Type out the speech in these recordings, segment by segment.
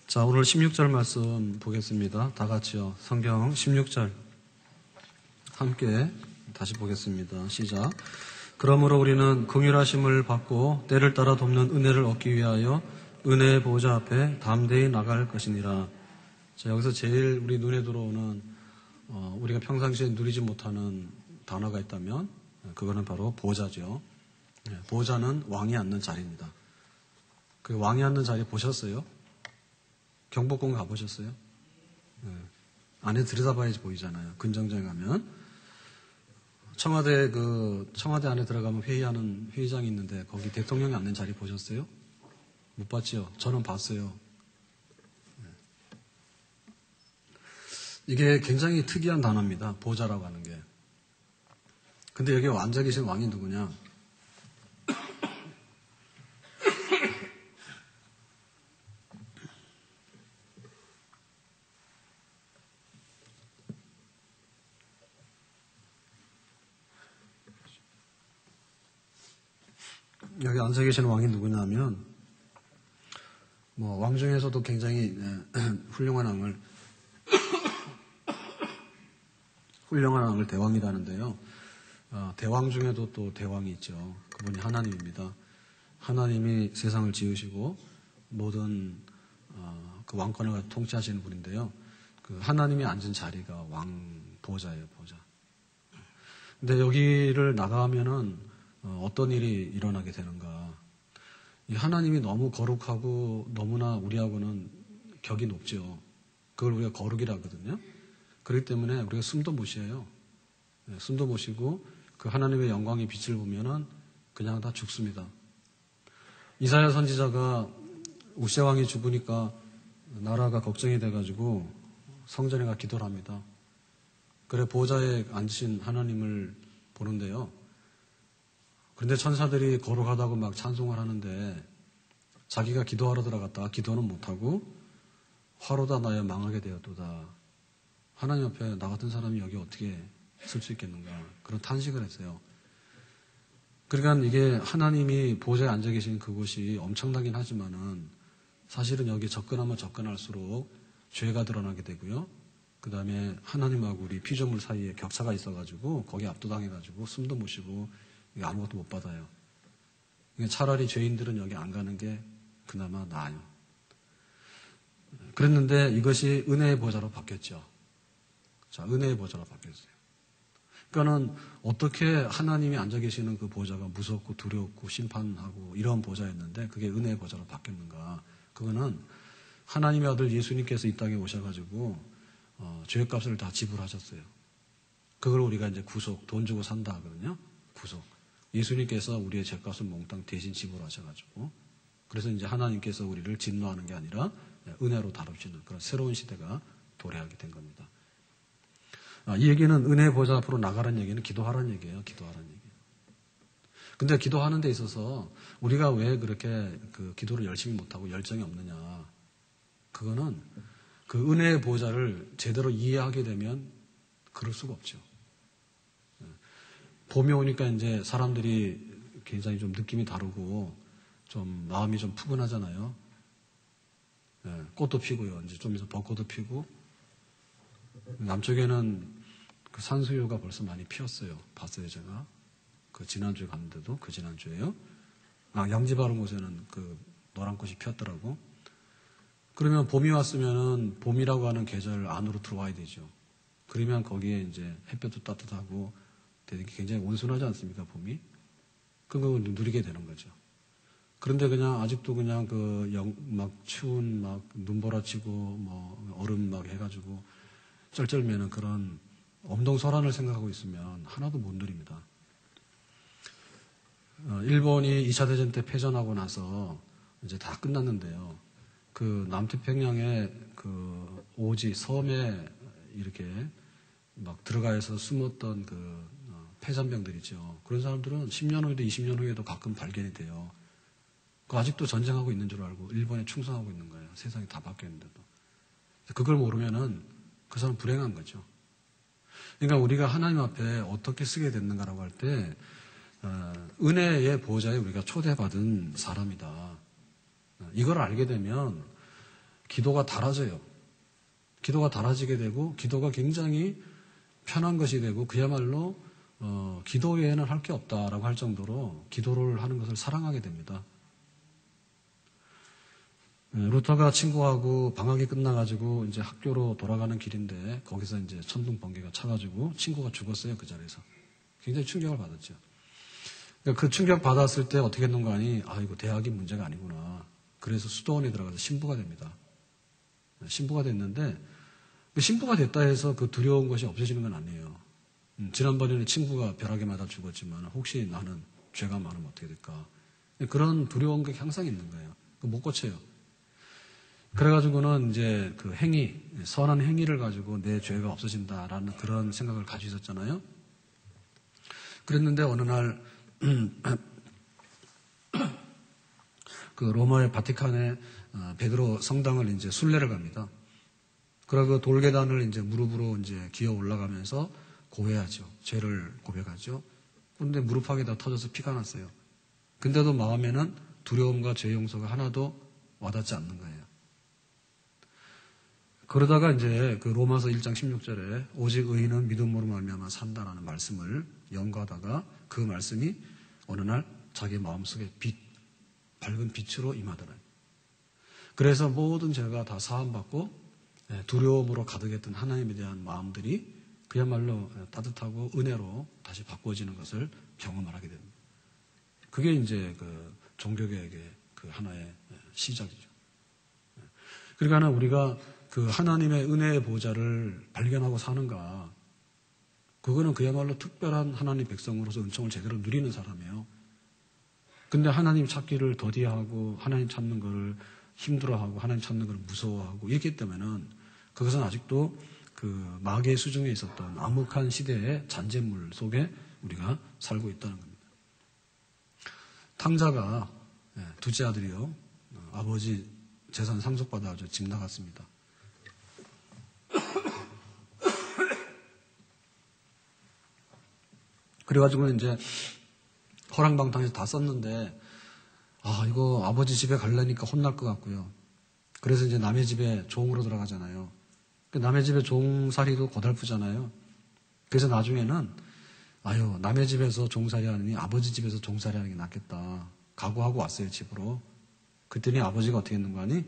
자, 오늘 16절 말씀 보겠습니다. 다 같이요. 성경 16절 함께 다시 보겠습니다. 시작. 그러므로 우리는 긍휼하심을 받고 때를 따라 돕는 은혜를 얻기 위하여 은혜의 보좌 앞에 담대히 나갈 것이니라. 자, 여기서 제일 우리 눈에 들어오는 우리가 평상시에 누리지 못하는 단어가 있다면 그거는 바로 보좌죠. 보좌는 왕이 앉는 자리입니다. 그 왕이 앉는 자리 보셨어요? 경복궁 가보셨어요? 안에 들여다봐야지 보이잖아요. 근정장에 가면. 청와대 안에 들어가면 회의하는 회의장이 있는데 거기 대통령이 앉는 자리 보셨어요? 못 봤죠? 저는 봤어요. 이게 굉장히 특이한 단어입니다. 보좌라고 하는 게. 근데 여기 앉아 계신 왕이 누구냐? 여기 앉아 계시는 왕이 누구냐면, 왕 중에서도 굉장히 훌륭한 왕을 대왕이라는데요. 대왕 중에도 또 대왕이 있죠. 그분이 하나님입니다. 하나님이 세상을 지으시고 모든 그 왕권을 통치하시는 분인데요. 그 하나님이 앉은 자리가 왕 보좌예요, 보좌. 근데 여기를 나가면은 어떤 일이 일어나게 되는가. 이 하나님이 너무 거룩하고 너무나 우리하고는 격이 높죠. 그걸 우리가 거룩이라 하거든요. 그렇기 때문에 우리가 숨도 못 쉬어요. 숨도 못 쉬고 그 하나님의 영광의 빛을 보면은 그냥 다 죽습니다. 이사야 선지자가 우시아 왕이 죽으니까 나라가 걱정이 돼가지고 성전에 가 기도를 합니다. 그래 보좌에 앉으신 하나님을 보는데요. 그런데 천사들이 거룩하다고 막 찬송을 하는데 자기가 기도하러 들어갔다가 기도는 못하고 화로다 나여 망하게 되었도다. 하나님 앞에 나 같은 사람이 여기 어떻게 있을 수 있겠는가. 그런 탄식을 했어요. 그러니까 이게 하나님이 보좌에 앉아 계신 그곳이 엄청나긴 하지만은 사실은 여기 접근하면 접근할수록 죄가 드러나게 되고요. 그 다음에 하나님하고 우리 피조물 사이에 격차가 있어가지고 거기 압도당해가지고 숨도 못 쉬고 아무것도 못 받아요. 차라리 죄인들은 여기 안 가는 게 그나마 나아요. 그랬는데 이것이 은혜의 보좌로 바뀌었죠. 자, 은혜의 보좌로 바뀌었어요. 그러니까는 어떻게 하나님이 앉아 계시는 그 보좌가 무섭고 두렵고 심판하고 이런 보좌였는데 그게 은혜의 보좌로 바뀌었는가. 그거는 하나님의 아들 예수님께서 이 땅에 오셔가지고 죄값을 다 지불하셨어요. 그걸 우리가 이제 구속, 돈 주고 산다 하거든요. 구속. 예수님께서 우리의 죄값을 몽땅 대신 지불하셔가지고 그래서 이제 하나님께서 우리를 진노하는 게 아니라 은혜로 다루시는 그런 새로운 시대가 도래하게 된 겁니다. 이 얘기는 은혜의 보좌 앞으로 나가라는 얘기는 기도하라는 얘기예요. 기도하라는 얘기예요. 근데 기도하는 데 있어서 우리가 왜 그렇게 그 기도를 열심히 못하고 열정이 없느냐. 그거는 그 은혜의 보좌를 제대로 이해하게 되면 그럴 수가 없죠. 봄이 오니까 이제 사람들이 굉장히 좀 느낌이 다르고 좀 마음이 좀 푸근하잖아요. 꽃도 피고요. 이제 좀 있으면 벚꽃도 피고 남쪽에는 그 산수유가 벌써 많이 피었어요. 봤어요, 제가. 그 지난주에 갔는데도 그 지난주에요. 양지 바른 곳에는 그 노란 꽃이 피었더라고. 그러면 봄이 왔으면은 봄이라고 하는 계절 안으로 들어와야 되죠. 그러면 거기에 이제 햇볕도 따뜻하고 되게 굉장히 온순하지 않습니까, 봄이? 그걸 누리게 되는 거죠. 그런데 그냥 아직도 그냥 막 추운 막 눈보라치고 얼음 막 해가지고 쩔쩔매는 그런 엄동설한을 생각하고 있으면 하나도 못 누립니다. 일본이 2차 대전 때 패전하고 나서 이제 다 끝났는데요. 그 남태평양의 그 오지 섬에 이렇게 막 들어가서 숨었던 그 패잔병들이죠. 그런 사람들은 10년 후에도 20년 후에도 가끔 발견이 돼요. 그 아직도 전쟁하고 있는 줄 알고 일본에 충성하고 있는 거예요. 세상이 다 바뀌었는데도. 그걸 모르면은 그 사람은 불행한 거죠. 그러니까 우리가 하나님 앞에 어떻게 쓰게 됐는가라고 할 때 은혜의 보호자에 우리가 초대받은 사람이다. 이걸 알게 되면 기도가 달아져요. 기도가 달아지게 되고 기도가 굉장히 편한 것이 되고 그야말로 기도 외에는 할 게 없다라고 할 정도로 기도를 하는 것을 사랑하게 됩니다. 루터가 친구하고 방학이 끝나가지고 이제 학교로 돌아가는 길인데 거기서 이제 천둥 번개가 차가지고 친구가 죽었어요. 그 자리에서. 굉장히 충격을 받았죠. 그러니까 그 충격 받았을 때 어떻게 했는가 하니 이거 대학이 문제가 아니구나. 그래서 수도원에 들어가서 신부가 됩니다. 신부가 됐는데 그 신부가 됐다 해서 그 두려운 것이 없어지는 건 아니에요. 지난번에는 친구가 벼락에 맞아 죽었지만 혹시 나는 죄가 많으면 어떻게 될까. 그런 두려운 게 항상 있는 거예요. 못 고쳐요. 그래가지고는 이제 그 행위, 선한 행위를 가지고 내 죄가 없어진다라는 그런 생각을 가지고 있었잖아요. 그랬는데 어느 날, 그 로마의 바티칸에 베드로 성당을 이제 순례를 갑니다. 그리고 돌계단을 이제 무릎으로 이제 기어 올라가면서 고해하죠. 죄를 고백하죠. 그런데 무릎팍이 다 터져서 피가 났어요. 근데도 마음에는 두려움과 죄 용서가 하나도 와닿지 않는 거예요. 그러다가 이제 그 로마서 1장 16절에 오직 의인은 믿음으로 말미암아 산다라는 말씀을 연구하다가 그 말씀이 어느 날 자기 마음속에 밝은 빛으로 임하더라고요. 그래서 모든 죄가 다 사함받고 두려움으로 가득했던 하나님에 대한 마음들이 그야말로 따뜻하고 은혜로 다시 바꿔지는 것을 경험을 하게 됩니다. 그게 이제 그 종교개혁의 그 하나의 시작이죠. 그러니까 우리가 그 하나님의 은혜의 보좌를 발견하고 사는가, 그거는 그야말로 특별한 하나님 백성으로서 은총을 제대로 누리는 사람이에요. 근데 하나님 찾기를 더디하고 하나님 찾는 걸 힘들어하고 하나님 찾는 걸 무서워하고 이렇기 때문에는 그것은 아직도 그 마귀의 수중에 있었던 암흑한 시대의 잔재물 속에 우리가 살고 있다는 겁니다. 탕자가 둘째 아들이요, 아버지 재산 상속받아 집 나갔습니다. 그래가지고 이제 허랑방탕해서 다 썼는데 이거 아버지 집에 가려니까 혼날 것 같고요. 그래서 이제 남의 집에 종으로 들어가잖아요. 남의 집에 종살이도 고달프잖아요. 그래서 나중에는 남의 집에서 종살이 하느니 아버지 집에서 종살이 하는 게 낫겠다. 각오하고 왔어요, 집으로. 그랬더니 아버지가 어떻게 했는가 하니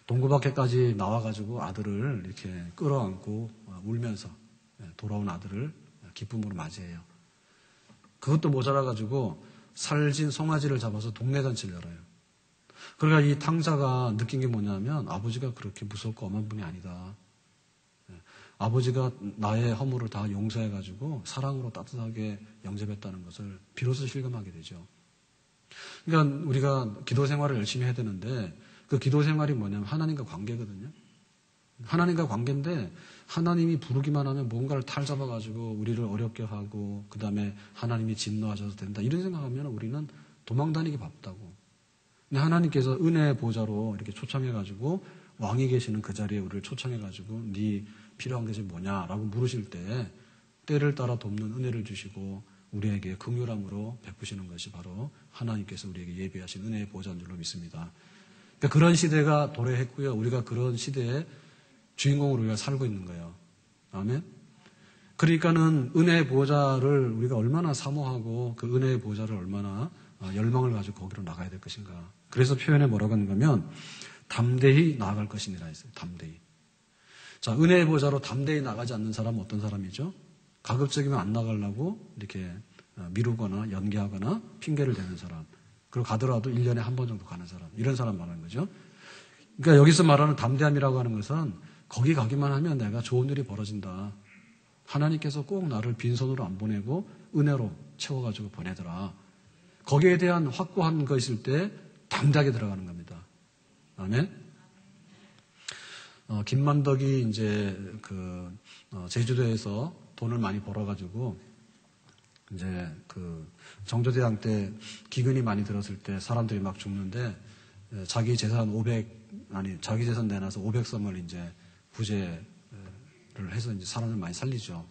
동구밖에까지 나와가지고 아들을 이렇게 끌어안고 울면서 돌아온 아들을 기쁨으로 맞이해요. 그것도 모자라가지고 살진 송아지를 잡아서 동네 잔치를 열어요. 그러니까 이 탕자가 느낀 게 뭐냐면 아버지가 그렇게 무섭고 엄한 분이 아니다. 아버지가 나의 허물을 다 용서해가지고 사랑으로 따뜻하게 영접했다는 것을 비로소 실감하게 되죠. 그러니까 우리가 기도 생활을 열심히 해야 되는데 그 기도 생활이 뭐냐면 하나님과 관계거든요. 하나님과 관계인데 하나님이 부르기만 하면 뭔가를 탈잡아가지고 우리를 어렵게 하고 그 다음에 하나님이 진노하셔도 된다 이런 생각하면 우리는 도망다니기 바쁘다고. 근데 하나님께서 은혜의 보좌로 이렇게 초청해가지고 왕이 계시는 그 자리에 우리를 초청해가지고 네 필요한 것이 뭐냐라고 물으실 때 때를 따라 돕는 은혜를 주시고 우리에게 긍휼함으로 베푸시는 것이 바로 하나님께서 우리에게 예비하신 은혜의 보좌인 줄로 믿습니다. 그러니까 그런 시대가 도래했고요. 우리가 그런 시대에 주인공으로 우리가 살고 있는 거예요. 아멘. 그러니까는 은혜의 보좌를 우리가 얼마나 사모하고 그 은혜의 보좌를 얼마나 열망을 가지고 거기로 나가야 될 것인가. 그래서 표현에 뭐라고 하는가 하면 담대히 나아갈 것이니라 했어요. 담대히. 자, 은혜의 보좌로 담대히 나가지 않는 사람은 어떤 사람이죠? 가급적이면 안 나가려고 이렇게 미루거나 연기하거나 핑계를 대는 사람. 그리고 가더라도 1년에 한 번 정도 가는 사람. 이런 사람 말하는 거죠. 그러니까 여기서 말하는 담대함이라고 하는 것은 거기 가기만 하면 내가 좋은 일이 벌어진다. 하나님께서 꼭 나를 빈손으로 안 보내고 은혜로 채워가지고 보내더라. 거기에 대한 확고한 거 있을 때 담대하게 들어가는 겁니다. 아멘. 김만덕이 이제 제주도에서 돈을 많이 벌어가지고 이제 정조대왕 때 기근이 많이 들었을 때 사람들이 막 죽는데 자기 재산 내놔서 500섬을 이제 부재를 해서 이제 사람을 많이 살리죠.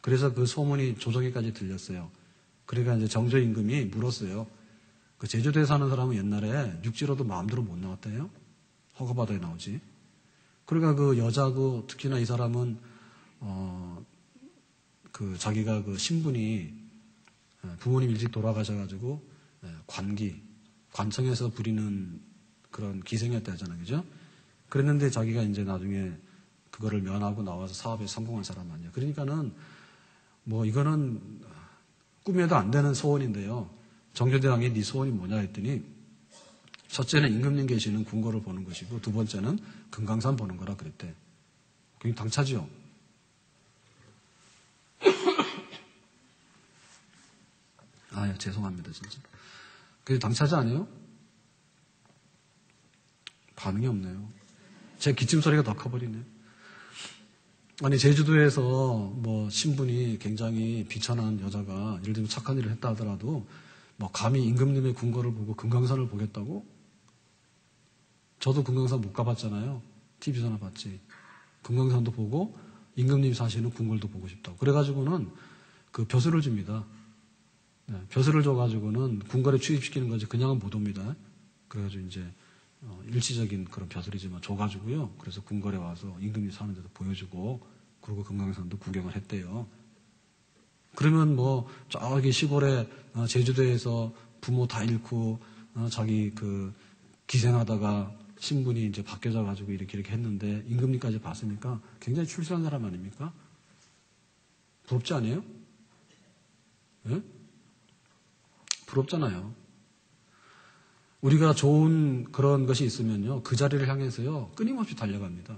그래서 그 소문이 조정에까지 들렸어요. 그러니까 이제 정조 임금이 물었어요. 그 제주도에 사는 사람은 옛날에 육지로도 마음대로 못 나왔대요. 허가받아야 나오지. 그러니까 그 여자고 특히나 이 사람은 그 자기가 그 신분이 부모님 일찍 돌아가셔가지고 관청에서 부리는 그런 기생이었다 하잖아요, 그죠? 그랬는데 자기가 이제 나중에 그거를 면하고 나와서 사업에 성공한 사람 아니야. 그러니까는 뭐 이거는 꿈에도 안 되는 소원인데요. 정조대왕이 네 소원이 뭐냐 했더니 첫째는 임금님 계시는 궁궐을 보는 것이고 두 번째는 금강산 보는 거라 그랬대. 그게 당차지요. 아, 죄송합니다, 진짜. 그게 당차지 아니에요? 반응이 없네요. 제 기침 소리가 더 커버리네. 아니, 제주도에서 뭐 신분이 굉장히 비천한 여자가 예를 들면 착한 일을 했다 하더라도 뭐 감히 임금님의 궁궐을 보고 금강산을 보겠다고? 저도 금강산 못 가봤잖아요. TV에서나 봤지. 금강산도 보고 임금님이 사시는 궁궐도 보고 싶다고. 그래가지고는 그 벼슬을 줍니다. 네, 벼슬을 줘가지고는 궁궐에 취입시키는 거지 그냥은 못 옵니다. 그래가지고 이제 일시적인 그런 벼슬이지만 줘가지고요. 그래서 궁궐에 와서 임금님 사는 데도 보여주고 그리고 금강산도 구경을 했대요. 그러면 뭐 저기 시골에 제주도에서 부모 다 잃고 자기 그 기생하다가 신분이 이제 바뀌어져 가지고 이렇게 했는데 임금님까지 봤으니까 굉장히 출세한 사람 아닙니까? 부럽지 않아요? 네? 부럽잖아요. 우리가 좋은 그런 것이 있으면요, 그 자리를 향해서요, 끊임없이 달려갑니다.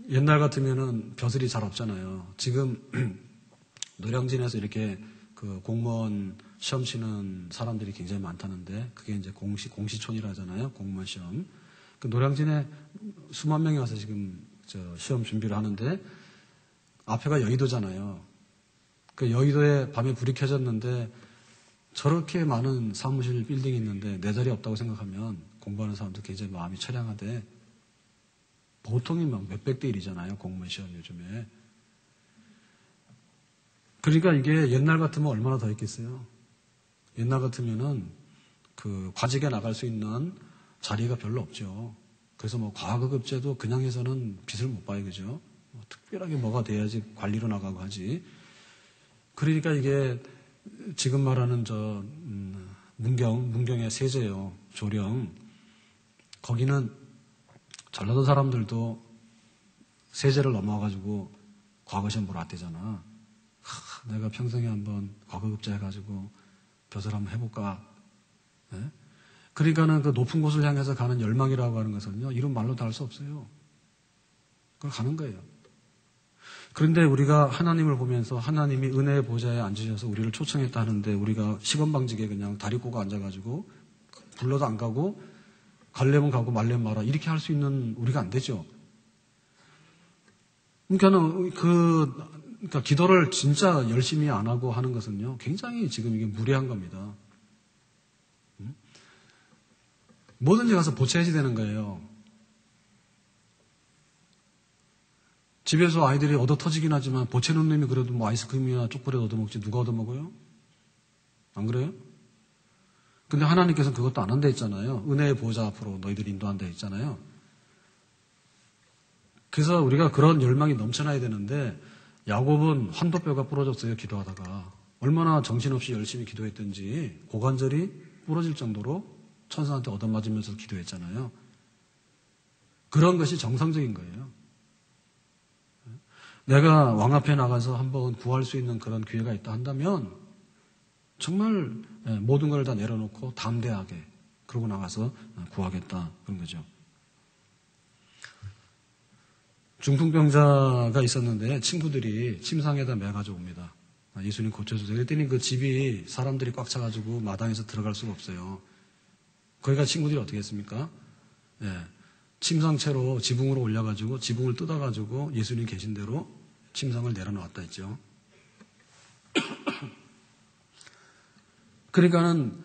옛날 같으면은 벼슬이 잘 없잖아요. 지금 노량진에서 이렇게 그 공무원 시험 치는 사람들이 굉장히 많다는데, 그게 이제 공시촌이라 하잖아요. 공무원 시험. 그 노량진에 수만 명이 와서 지금 시험 준비를 하는데, 앞에가 여의도잖아요. 그 여의도에 밤에 불이 켜졌는데 저렇게 많은 사무실 빌딩이 있는데 내 자리 없다고 생각하면 공부하는 사람도 굉장히 마음이 처량하대. 보통이 막 몇백 대 1이잖아요. 공무원 시험 요즘에. 그러니까 이게 옛날 같으면 얼마나 더 있겠어요. 옛날 같으면은 그 과직에 나갈 수 있는 자리가 별로 없죠. 그래서 뭐 과거급제도 그냥 해서는 빚을 못 봐요. 그죠? 특별하게 뭐가 돼야지 관리로 나가고 하지. 그러니까 이게 지금 말하는 문경의 세제요, 조령. 거기는 전라도 사람들도 세제를 넘어가지고 과거 시험 보러 왔대잖아. 내가 평생에 한번 과거급제 해가지고 벼슬 한번 해볼까. 네? 그러니까는 그 높은 곳을 향해서 가는 열망이라고 하는 것은요, 이런 말로 다 할 수 없어요. 그걸 가는 거예요. 그런데 우리가 하나님을 보면서 하나님이 은혜의 보좌에 앉으셔서 우리를 초청했다 하는데 우리가 시건방지게 그냥 다리 꼬고 앉아가지고 불러도 안 가고 갈래면 가고 말래면 말아 이렇게 할 수 있는 우리가 안 되죠. 그러니까 기도를 진짜 열심히 안 하고 하는 것은요 굉장히 지금 이게 무례한 겁니다. 뭐든지 가서 보채야지 되는 거예요. 집에서 아이들이 얻어 터지긴 하지만 보채는 놈이 그래도 뭐 아이스크림이나 초콜릿 얻어먹지 누가 얻어먹어요? 안 그래요? 근데 하나님께서는 그것도 안 한다 했잖아요. 은혜의 보좌 앞으로 너희들 인도한다 했잖아요. 그래서 우리가 그런 열망이 넘쳐나야 되는데 야곱은 환도뼈가 부러졌어요. 기도하다가. 얼마나 정신없이 열심히 기도했든지 고관절이 부러질 정도로 천사한테 얻어맞으면서 기도했잖아요. 그런 것이 정상적인 거예요. 내가 왕 앞에 나가서 한번 구할 수 있는 그런 기회가 있다 한다면 정말 모든 걸 다 내려놓고 담대하게 그러고 나가서 구하겠다 그런 거죠. 중풍병자가 있었는데 친구들이 침상에다 매가지고 옵니다. 예수님 고쳐주세요. 그랬더니 그 집이 사람들이 꽉 차가지고 마당에서 들어갈 수가 없어요. 거기가 친구들이 어떻게 했습니까? 침상채로 지붕으로 올려가지고 지붕을 뜯어가지고 예수님 계신 대로 침상을 내려놓았다 했죠. 그러니까는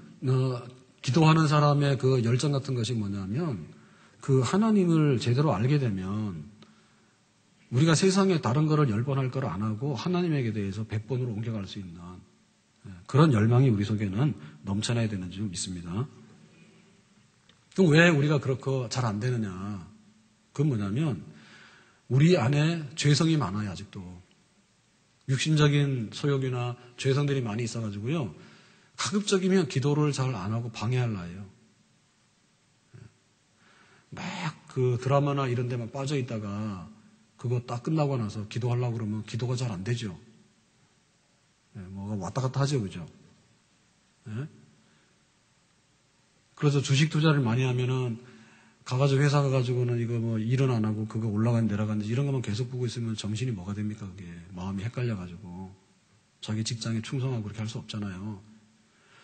기도하는 사람의 그 열정 같은 것이 뭐냐면 그 하나님을 제대로 알게 되면 우리가 세상에 다른 거를 10번 할 걸 안 하고 하나님에게 대해서 100번으로 옮겨갈 수 있는 그런 열망이 우리 속에는 넘쳐나야 되는 줄 믿습니다. 그럼 왜 우리가 그렇게 잘 안 되느냐? 그건 뭐냐면 우리 안에 죄성이 많아요. 아직도. 육신적인 소욕이나 죄성들이 많이 있어가지고요. 가급적이면 기도를 잘 안 하고 방해하려 해요. 막 그 드라마나 이런 데만 빠져 있다가 그거 딱 끝나고 나서 기도하려고 그러면 기도가 잘 안 되죠. 뭐가 왔다 갔다 하죠. 그죠? 그래서 주식 투자를 많이 하면은 가가지고 회사 가가지고는 이거 뭐 일은 안 하고 그거 올라가는데 내려가는데 이런 것만 계속 보고 있으면 정신이 뭐가 됩니까? 그게 마음이 헷갈려가지고 자기 직장에 충성하고 그렇게 할 수 없잖아요.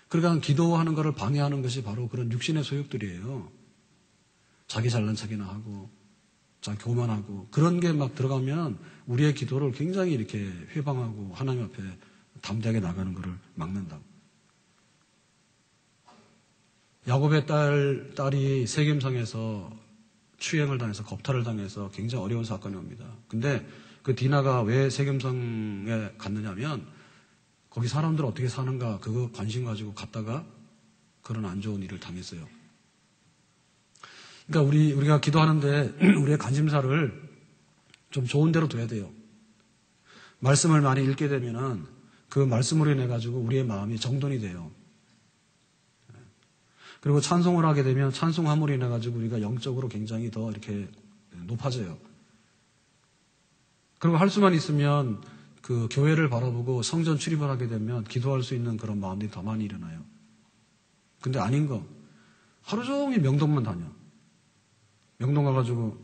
그러니까 기도하는 것을 방해하는 것이 바로 그런 육신의 소욕들이에요. 자기 잘난 척이나 하고 자기 교만하고 그런 게 막 들어가면 우리의 기도를 굉장히 이렇게 회방하고 하나님 앞에 담대하게 나가는 것을 막는다고. 야곱의 딸이 세겜성에서 추행을 당해서 겁탈을 당해서 굉장히 어려운 사건이 옵니다. 근데 그 디나가 왜 세겜성에 갔느냐면 거기 사람들 어떻게 사는가 그거 관심 가지고 갔다가 그런 안 좋은 일을 당했어요. 그러니까 우리가 기도하는데 우리의 관심사를 좀 좋은 데로 둬야 돼요. 말씀을 많이 읽게 되면은 그 말씀으로 인해 가지고 우리의 마음이 정돈이 돼요. 그리고 찬송을 하게 되면 찬송함으로 인해 가지고 우리가 영적으로 굉장히 더 이렇게 높아져요. 그리고 할 수만 있으면 그 교회를 바라보고 성전 출입을 하게 되면 기도할 수 있는 그런 마음들이 더 많이 일어나요. 근데 아닌 거. 하루 종일 명동만 다녀. 명동 가가지고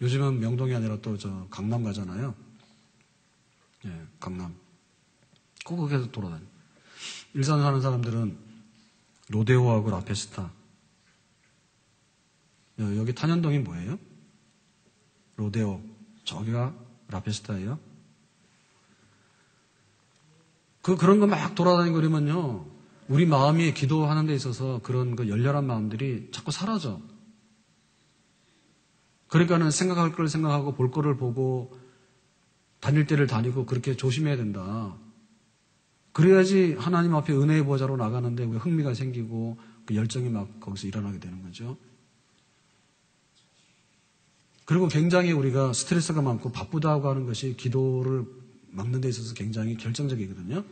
요즘은 명동이 아니라 또 저 강남 가잖아요. 예, 강남. 꼭 거기서 돌아다녀. 일산 사는 사람들은 로데오하고 라페스타. 여기 탄현동이 뭐예요? 로데오. 저기가 라페스타예요. 그런 거 막 돌아다니고 그러면요. 우리 마음이 기도하는 데 있어서 그런 그 열렬한 마음들이 자꾸 사라져. 그러니까는 생각할 걸 생각하고 볼 거를 보고 다닐 때를 다니고 그렇게 조심해야 된다. 그래야지 하나님 앞에 은혜의 보좌로 나가는데 우리가 흥미가 생기고 그 열정이 막 거기서 일어나게 되는 거죠. 그리고 굉장히 우리가 스트레스가 많고 바쁘다고 하는 것이 기도를 막는 데 있어서 굉장히 결정적이거든요.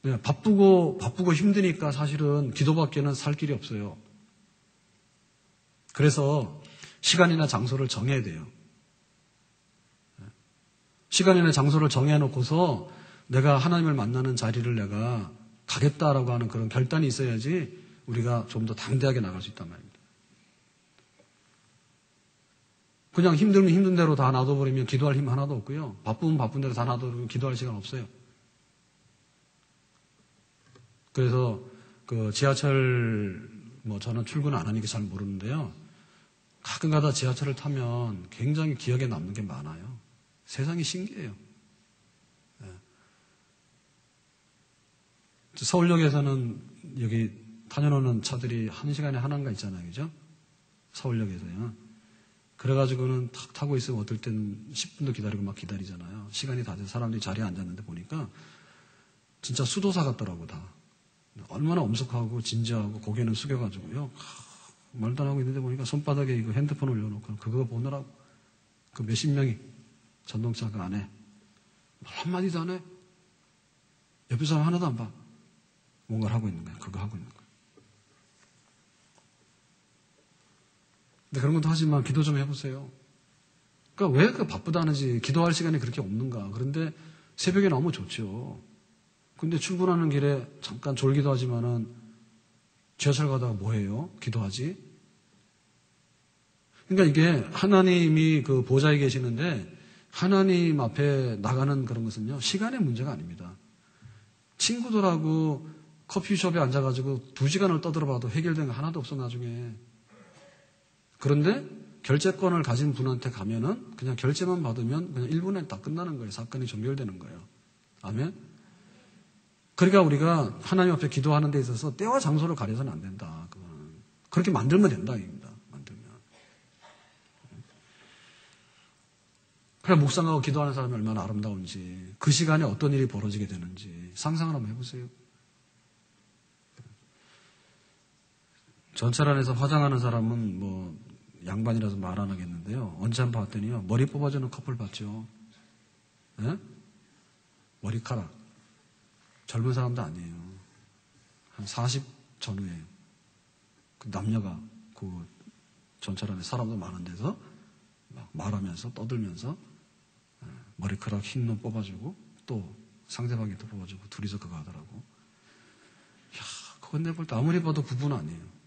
네, 바쁘고 힘드니까 사실은 기도밖에는 살 길이 없어요. 그래서 시간이나 장소를 정해야 돼요. 시간이나 장소를 정해놓고서 내가 하나님을 만나는 자리를 내가 가겠다라고 하는 그런 결단이 있어야지 우리가 좀 더 당대하게 나갈 수 있단 말입니다. 그냥 힘들면 힘든 대로 다 놔둬버리면 기도할 힘 하나도 없고요. 바쁘면 바쁜 대로 다 놔둬버리면 기도할 시간 없어요. 그래서 그 지하철 저는 출근 안 하니까 잘 모르는데요. 가끔 가다 지하철을 타면 굉장히 기억에 남는 게 많아요. 세상이 신기해요. 네. 서울역에서는 여기 다녀오는 차들이 1시간에 하나인가 있잖아요. 그죠? 서울역에서요. 그래가지고는 탁 타고 있으면 어떨 땐 10분도 기다리고 막 기다리잖아요. 시간이 다 돼서 사람들이 자리에 앉았는데 보니까 진짜 수도사 같더라고 다. 얼마나 엄숙하고 진지하고 고개는 숙여가지고요. 말도 안 하고 있는데 보니까 손바닥에 이거 핸드폰 올려놓고 그거 보느라고 그 몇십 명이 전동차 그 안에 말 한마디도 안 해. 옆에 사람 하나도 안 봐. 뭔가를 하고 있는 거야. 그거 하고 있는 거야. 근데 그런 것도 하지만 기도 좀 해보세요. 그러니까 왜 그 바쁘다 하는지 기도할 시간이 그렇게 없는가. 그런데 새벽에 너무 좋죠. 근데 출근하는 길에 잠깐 졸기도 하지만은 지하철 가다가 뭐 해요? 기도하지? 그러니까 이게 하나님이 그 보좌에 계시는데 하나님 앞에 나가는 그런 것은요, 시간의 문제가 아닙니다. 친구들하고 커피숍에 앉아가지고 2시간을 떠들어봐도 해결된 거 하나도 없어, 나중에. 그런데 결제권을 가진 분한테 가면은 그냥 결제만 받으면 그냥 1분에 다 끝나는 거예요. 사건이 종결되는 거예요. 아멘? 그러니까 우리가 하나님 앞에 기도하는 데 있어서 때와 장소를 가려서는 안 된다. 그거는. 그렇게 만들면 된다, 입니다. 만들면. 그래, 묵상하고 기도하는 사람이 얼마나 아름다운지, 그 시간에 어떤 일이 벌어지게 되는지 상상을 한번 해보세요. 전철 안에서 화장하는 사람은 뭐 양반이라서 말 안 하겠는데요. 언제 한번 봤더니요. 머리 뽑아주는 커플 봤죠. 네? 머리카락. 젊은 사람도 아니에요. 한 40 전후에 그 남녀가 그 전철 안에 사람도 많은 데서 막 말하면서 떠들면서 머리카락 흰 놈 뽑아주고 또 상대방이 또 뽑아주고 둘이서 그거 하더라고. 야, 그건 내가 볼 때 아무리 봐도 부부는 아니에요.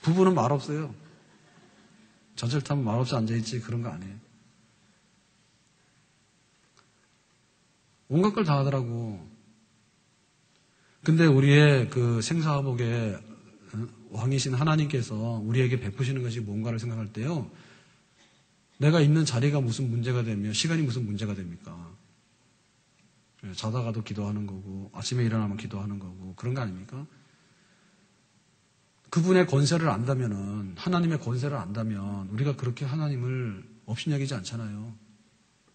부부는 말 없어요. 전철 타면 말 없이 앉아있지 그런 거 아니에요. 온갖 걸 다 하더라고. 근데 우리의 그 생사화복에 왕이신 하나님께서 우리에게 베푸시는 것이 뭔가를 생각할 때요. 내가 있는 자리가 무슨 문제가 되며 시간이 무슨 문제가 됩니까? 자다가도 기도하는 거고 아침에 일어나면 기도하는 거고 그런 거 아닙니까? 그분의 권세를 안다면은 하나님의 권세를 안다면 우리가 그렇게 하나님을 업신여기지 않잖아요.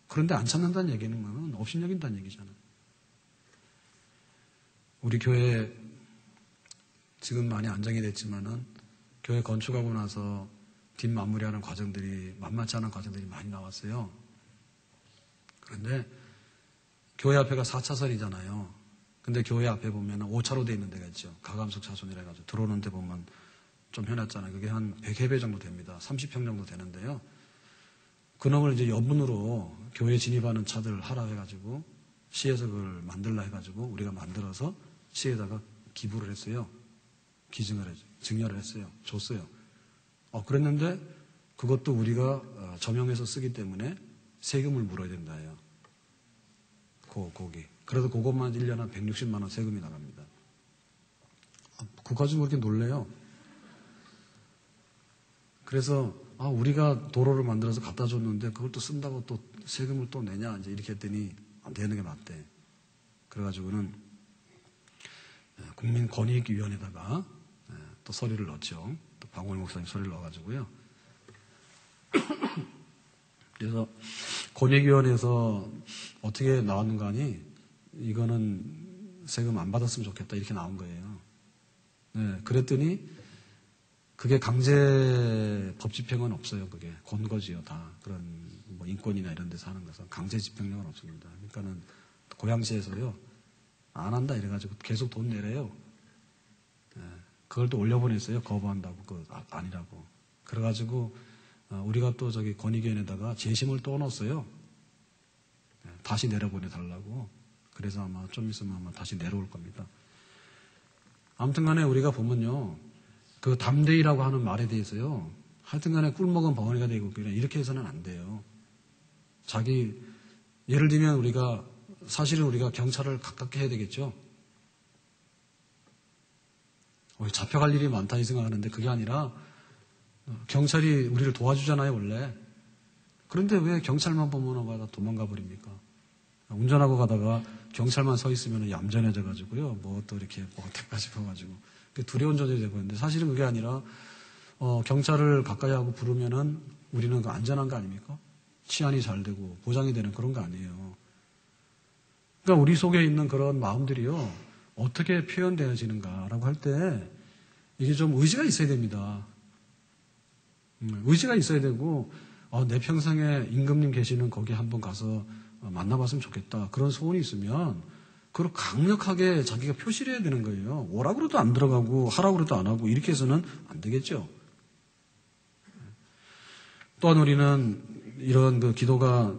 그런데 안 찾는다는 얘기는 업신여긴다는 얘기잖아요. 우리 교회 지금 많이 안정이 됐지만은 교회 건축하고 나서 뒷마무리하는 과정들이 만만치 않은 과정들이 많이 나왔어요. 그런데 교회 앞에가 4차선이잖아요. 근데 교회 앞에 보면 5차로 돼 있는 데가 있죠. 가감석 차선이라 해가지고 들어오는 데 보면 좀 해놨잖아요. 그게 한 100회배 정도 됩니다. 30평 정도 되는데요. 그놈을 이제 여분으로 교회 진입하는 차들 하라 해가지고 시에서 그걸 만들라 해가지고 우리가 만들어서 시에다가 기부를 했어요. 증여를 했어요. 줬어요. 그랬는데 그것도 우리가 점용해서 쓰기 때문에 세금을 물어야 된다 해요. 거기. 그래서 그것만 1년에 한 160만 원 세금이 나갑니다. 그거 가지고 그렇게 놀래요. 그래서 우리가 도로를 만들어서 갖다 줬는데 그걸 또 쓴다고 또 세금을 또 내냐 이제 이렇게 했더니 안 되는 게 맞대. 그래가지고는 국민권익위원회에다가 또 서류를 넣었죠. 또 방울 목사님 서류를 넣어가지고요. 그래서 권익위원회에서 어떻게 나왔는가 하니 이거는 세금 안 받았으면 좋겠다 이렇게 나온 거예요. 네, 그랬더니 그게 강제 법 집행은 없어요. 그게 권고지요. 다 그런 뭐 인권이나 이런 데서 하는 것은 강제 집행령은 없습니다. 그러니까는 고양시에서요 안 한다 이래가지고 계속 돈 내래요. 네, 그걸 또 올려보냈어요. 거부한다고 그거 아니라고. 그래가지고 우리가 또 저기 권익위원회에다가 재심을 또 넣었어요. 네, 다시 내려보내달라고. 그래서 아마 좀 있으면 아마 다시 내려올 겁니다. 아무튼 간에 우리가 보면요. 그 담대히라고 하는 말에 대해서요. 하여튼 간에 꿀먹은 벙어리가 되고 그냥 이렇게 해서는 안 돼요. 예를 들면 사실은 우리가 경찰을 가깝게 해야 되겠죠. 잡혀갈 일이 많다 이 생각하는데 그게 아니라 경찰이 우리를 도와주잖아요, 원래. 그런데 왜 경찰만 보면 다 도망가 버립니까? 운전하고 가다가 경찰만 서 있으면 얌전해져가지고요. 뭐 또 이렇게 택가 싶어가지고. 두려운 존재가 되고 있는데 사실은 그게 아니라, 경찰을 가까이 하고 부르면은 우리는 그 안전한 거 아닙니까? 치안이 잘 되고 보장이 되는 그런 거 아니에요. 그러니까 우리 속에 있는 그런 마음들이요. 어떻게 표현되어지는가라고 할 때 이게 좀 의지가 있어야 됩니다. 의지가 있어야 되고, 내 평생에 임금님 계시는 거기 한번 가서 만나봤으면 좋겠다. 그런 소원이 있으면 그걸 강력하게 자기가 표시를 해야 되는 거예요. 오라고 그래도 안 들어가고 하라고 그래도 안 하고 이렇게 해서는 안 되겠죠. 또한 우리는 이런 그 기도가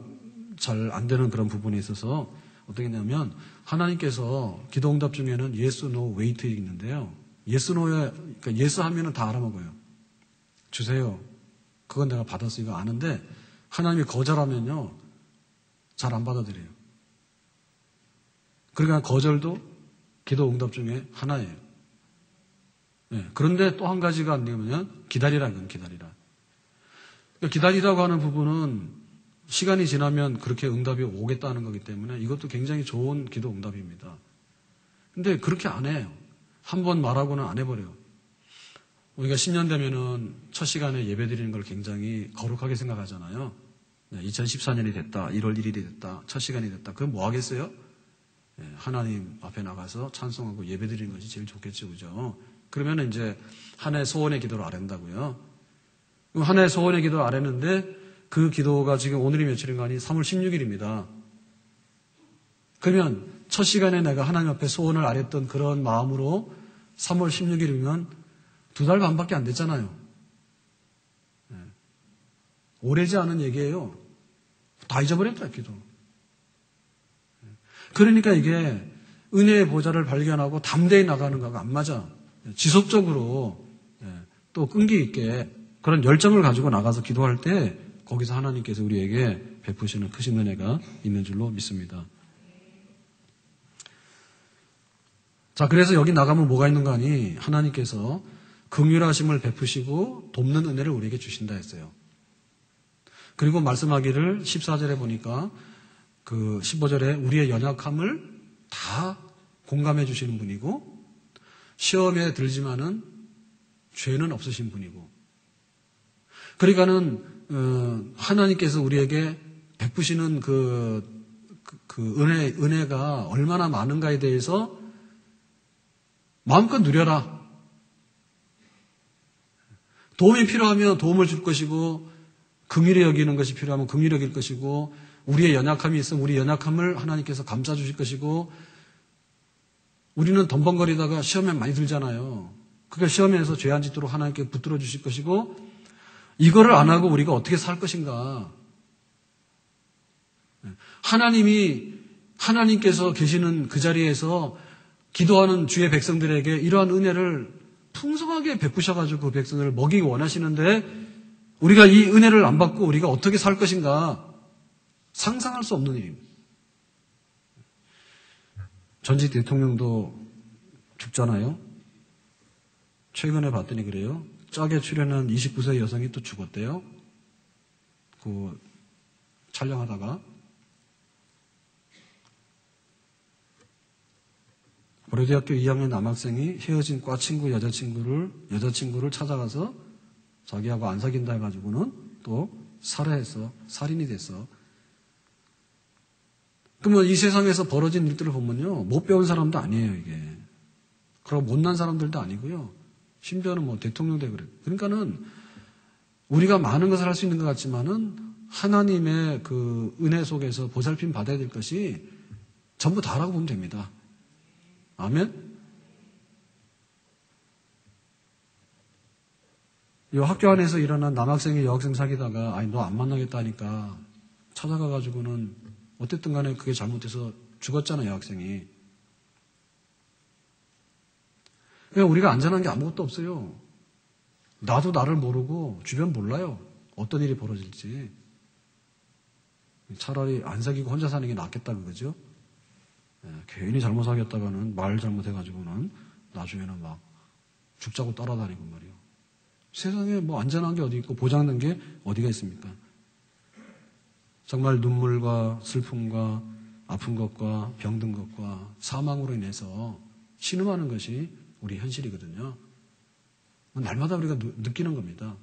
잘 안 되는 그런 부분에 있어서 어떻게 했냐면 하나님께서 기도 응답 중에는 yes, no, wait 있는데요. yes, no에 그러니까 yes 하면은 다 알아먹어요. 주세요. 그건 내가 받았으니까 아는데 하나님이 거절하면요. 잘 안 받아들여요. 그러니까 거절도 기도 응답 중에 하나예요. 네. 그런데 또 한 가지가 안 되면 기다리라는 건 기다리라. 그러니까 기다리라고 하는 부분은 시간이 지나면 그렇게 응답이 오겠다는 거기 때문에 이것도 굉장히 좋은 기도 응답입니다. 근데 그렇게 안 해요. 한 번 말하고는 안 해버려요. 우리가 10년 되면은 첫 시간에 예배 드리는 걸 굉장히 거룩하게 생각하잖아요. 2014년이 됐다. 1월 1일이 됐다. 첫 시간이 됐다. 그럼 뭐 하겠어요? 하나님 앞에 나가서 찬송하고 예배 드리는 것이 제일 좋겠죠. 그죠? 그러면 이제 한 해 소원의 기도를 아랜다고요. 그럼 한 해 소원의 기도를 아랬는데 그 기도가 지금 오늘이 며칠인가 하니 3월 16일입니다. 그러면 첫 시간에 내가 하나님 앞에 소원을 아랬던 그런 마음으로 3월 16일이면 2달 반밖에 안 됐잖아요. 오래지 않은 얘기예요. 다 잊어버렸다, 기도. 그러니까 이게 은혜의 보좌를 발견하고 담대히 나가는 거가 안 맞아. 지속적으로 또 끈기 있게 그런 열정을 가지고 나가서 기도할 때 거기서 하나님께서 우리에게 베푸시는 크신 은혜가 있는 줄로 믿습니다. 자, 그래서 여기 나가면 뭐가 있는가 하니 하나님께서 긍휼하심을 베푸시고 돕는 은혜를 우리에게 주신다 했어요. 그리고 말씀하기를 14절에 보니까 그 15절에 우리의 연약함을 다 공감해 주시는 분이고 시험에 들지만은 죄는 없으신 분이고 그러니까는 하나님께서 우리에게 베푸시는 그 은혜가 얼마나 많은가에 대해서 마음껏 누려라. 도움이 필요하면 도움을 줄 것이고 긍휼히 여기는 것이 필요하면 긍휼히 여길 것이고 우리의 연약함이 있으면 우리 연약함을 하나님께서 감싸주실 것이고 우리는 덤벙거리다가 시험에 많이 들잖아요. 그러니까 시험에서 죄 안 짓도록 하나님께 붙들어 주실 것이고 이거를 안 하고 우리가 어떻게 살 것인가. 하나님께서 계시는 그 자리에서 기도하는 주의 백성들에게 이러한 은혜를 풍성하게 베푸셔가지고 그 백성을 먹이기 원하시는데 우리가 이 은혜를 안 받고 우리가 어떻게 살 것인가 상상할 수 없는 일입니다. 전직 대통령도 죽잖아요. 최근에 봤더니 그래요. 짝에 출연한 29세 여성이 또 죽었대요. 그 촬영하다가 고려대학교 2학년 남학생이 헤어진 과 친구 여자친구를 찾아가서 자기하고 안 사귄다 해가지고는 또 살해해서 살인이 됐어. 그러면 이 세상에서 벌어진 일들을 보면요. 못 배운 사람도 아니에요, 이게. 그리고 못난 사람들도 아니고요. 심지어는 뭐 대통령도 그래요. 그러니까는 우리가 많은 것을 할 수 있는 것 같지만은 하나님의 그 은혜 속에서 보살핌 받아야 될 것이 전부 다라고 보면 됩니다. 아멘? 이 학교 안에서 일어난 남학생이 여학생 사귀다가 아니 너 안 만나겠다 하니까 찾아가가지고는 어쨌든 간에 그게 잘못해서 죽었잖아요, 여학생이. 그러니까 우리가 안전한 게 아무것도 없어요. 나도 나를 모르고 주변 몰라요. 어떤 일이 벌어질지. 차라리 안 사귀고 혼자 사는 게 낫겠다 그거죠. 괜히 잘못 사귀었다가는 말 잘못해가지고는 나중에는 막 죽자고 따라다니고 말이에요. 세상에 뭐 안전한 게 어디 있고 보장된 게 어디가 있습니까? 정말 눈물과 슬픔과 아픈 것과 병든 것과 사망으로 인해서 신음하는 것이 우리 현실이거든요. 날마다 우리가 느끼는 겁니다.